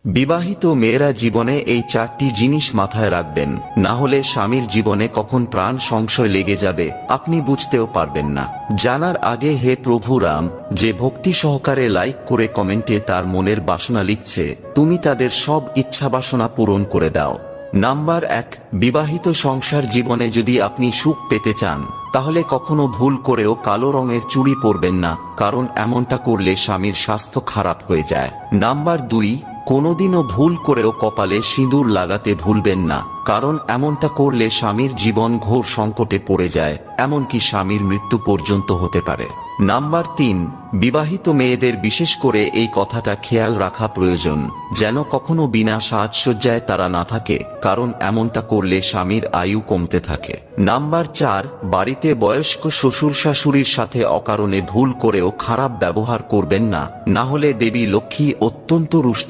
বিবাহিত মেয়েরা জীবনে এই 4টি জিনিস মাথায় রাখবেন, না হলে স্বামীর জীবনে কখন প্রাণ সংশয় লেগে যাবে আপনি বুঝতেও পারবেন না। জানার আগে হে প্রভু রাম, যে ভক্তি সহকারে লাইক করে কমেন্টে তার মনের বাসনা লিখছে, তুমি তাদের সব ইচ্ছা বাসনা পূরণ করে দাও। নাম্বার 1, বিবাহিত সংসার জীবনে যদি আপনি সুখ পেতে চান তাহলে কখনো ভুল করেও কালো রঙের চুড়ি পরবেন না, কারণ এমনটা করলে স্বামীর স্বাস্থ্য খারাপ হয়ে যায়। নাম্বার 2, কোনোদিনও ভুল করেও কপালে সিঁদুর লাগাতে ভুলবেন না, কারণ এমনটা করলে স্বামীর জীবন ঘোর সংকটে পড়ে যায়, এমনকি স্বামীর মৃত্যু পর্যন্ত হতে পারে। নাম্বার 3, বিবাহিত মেয়েদের বিশেষ করে এই কথাটা খেয়াল রাখা প্রয়োজন, যেন কখনো বিনা সাজসজ্জায় তারা না থাকে, কারণ এমনটা করলে স্বামীর আয়ু কমতে থাকে। নাম্বার 4, বাড়িতে বয়স্ক শ্বশুর শাশুড়ির সাথে অকারণে ভুল করেও খারাপ ব্যবহার করবেন না, না হলে দেবী লক্ষ্মী অত্যন্ত রুষ্ট